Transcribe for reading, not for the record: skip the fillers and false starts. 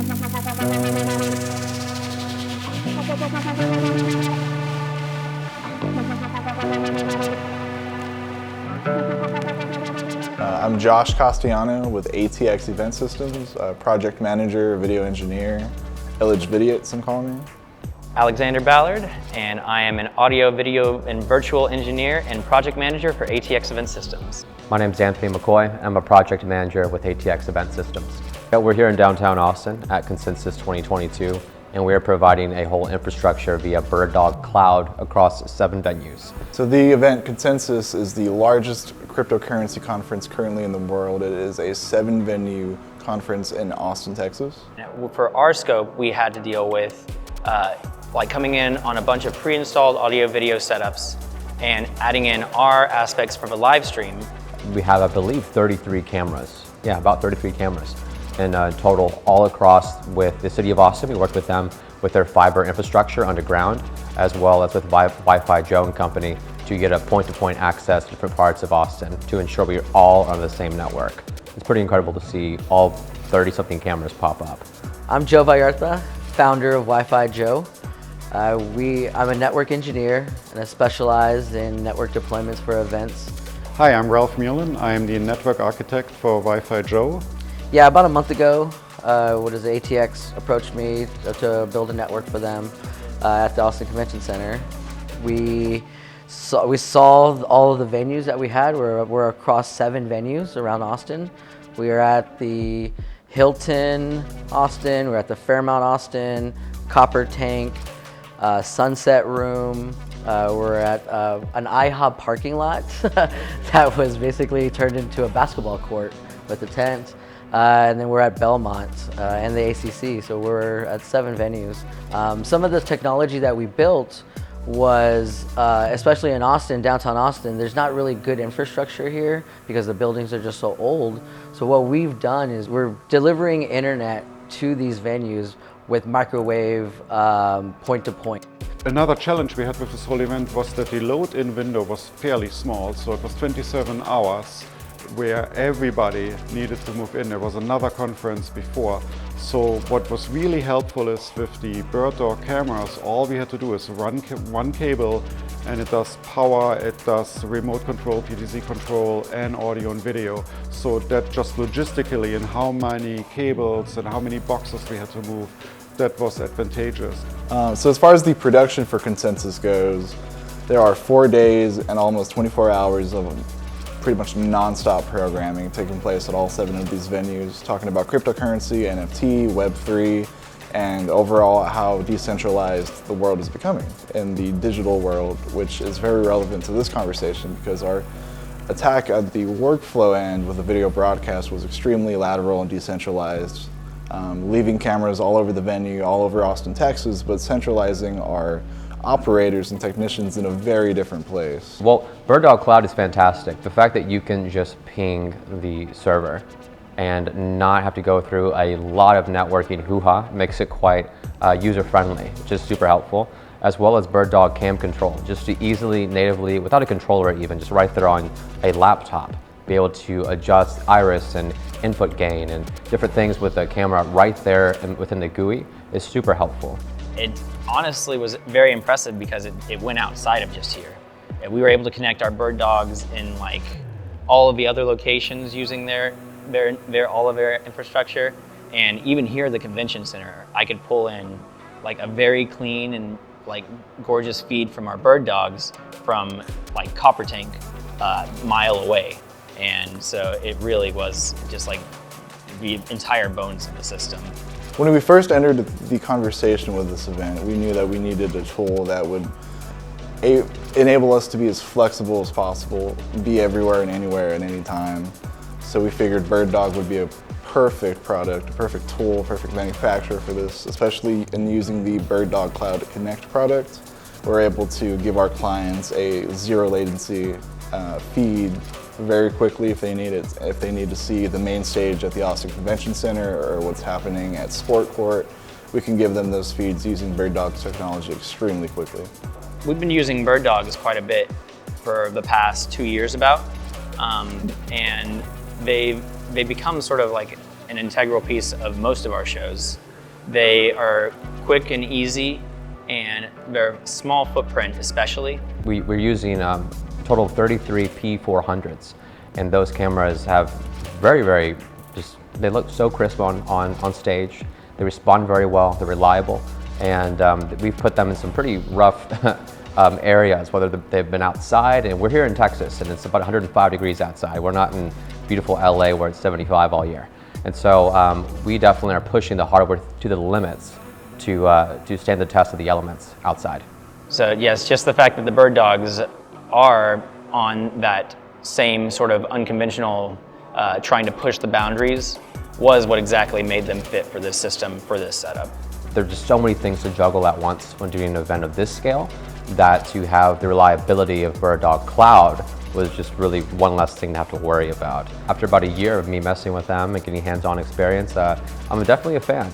I'm Josh Castellano with ATX Event Systems, project manager, video engineer, Vidiot, some call me. Alexander Ballard, and I am an audio, video, and virtual engineer and project manager for ATX Event Systems. My name is Anthony McCoy. I'm a project manager with ATX Event Systems. We're here in downtown Austin at Consensus 2022, and we are providing a whole infrastructure via BirdDog Cloud across 7 venues. So the event Consensus is the largest cryptocurrency conference currently in the world. It is a 7-venue conference in Austin, Texas. For our scope, we had to deal with like coming in on a bunch of pre-installed audio video setups and adding in our aspects from a live stream. We have, I believe, 33 cameras. Yeah, about 33 cameras in total all across with the city of Austin. We worked with them with their fiber infrastructure underground, as well as with Wi-Fi Joe and company to get a point-to-point access to different parts of Austin to ensure we're all on the same network. It's pretty incredible to see all 30-something cameras pop up. I'm Joe Viartha, founder of Wi-Fi Joe. I'm a network engineer and I specialize in network deployments for events. Hi, I'm Ralph Muellen. I am the network architect for Wi-Fi Joe. Yeah, about a month ago, ATX approached me to build a network for them at the Austin Convention Center. We saw all of the venues that we had. We're across 7 venues around Austin. We are at the Hilton Austin, we're at the Fairmount Austin, Copper Tank, Sunset Room. We're at an IHOP parking lot that was basically turned into a basketball court with a tent. And then we're at Belmont and the ACC, so we're at 7 venues. Some of the technology that we built was, especially in Austin, downtown Austin, there's not really good infrastructure here because the buildings are just so old. So what we've done is we're delivering internet to these venues with microwave point-to-point. Another challenge we had with this whole event was that the load-in window was fairly small, so it was 27 hours where everybody needed to move in. There was another conference before. So what was really helpful is with the BirdDog cameras, all we had to do is run one cable and it does power, it does remote control, PTZ control, and audio and video. So that just logistically in how many cables and how many boxes we had to move, that was advantageous. So as far as the production for Consensus goes, there are 4 days and almost 24 hours of pretty much non-stop programming taking place at all 7 of these venues, talking about cryptocurrency, NFT, Web3, and overall how decentralized the world is becoming in the digital world, which is very relevant to this conversation because our attack at the workflow end with the video broadcast was extremely lateral and decentralized, leaving cameras all over the venue, all over Austin, Texas, but centralizing our operators and technicians in a very different place. Well, BirdDog Cloud is fantastic. The fact that you can just ping the server and not have to go through a lot of networking hoo-ha makes it quite user-friendly, which is super helpful, as well as BirdDog Cam Control, just to easily, natively, without a controller even, just right there on a laptop, be able to adjust iris and input gain and different things with the camera right there and within the GUI is super helpful. It honestly was very impressive because it went outside of just here. We were able to connect our bird dogs in like all of the other locations using all of their infrastructure. And even here at the convention center, I could pull in like a very clean and like gorgeous feed from our bird dogs from like Copper Tank a mile away. And so it really was just like the entire bones of the system. When we first entered the conversation with this event, we knew that we needed a tool that would enable us to be as flexible as possible, be everywhere and anywhere at any time. So we figured BirdDog would be a perfect product, a perfect tool, perfect manufacturer for this, especially in using the BirdDog Cloud Connect product. We're able to give our clients a zero latency feed very quickly if they need it. If they need to see the main stage at the Austin Convention Center or what's happening at Sport Court, we can give them those feeds using BirdDog's technology extremely quickly. We've been using BirdDogs quite a bit for the past 2 years about, and they've become sort of like an integral piece of most of our shows. They are quick and easy, and they're small footprint especially. We're using a total of 33 P400s, and those cameras have very, they look so crisp on stage. They respond very well, they're reliable, and we've put them in some pretty rough areas, whether they've been outside, and we're here in Texas, and it's about 105 degrees outside. We're not in beautiful LA where it's 75 all year. And so we definitely are pushing the hardware to the limits to stand the test of the elements outside. So yes, just the fact that the BirdDogs are on that same sort of unconventional, trying to push the boundaries, was what exactly made them fit for this system, for this setup. There's just so many things to juggle at once when doing an event of this scale, that to have the reliability of BirdDog Cloud was just really one less thing to have to worry about. After about a year of me messing with them and getting hands-on experience, I'm definitely a fan.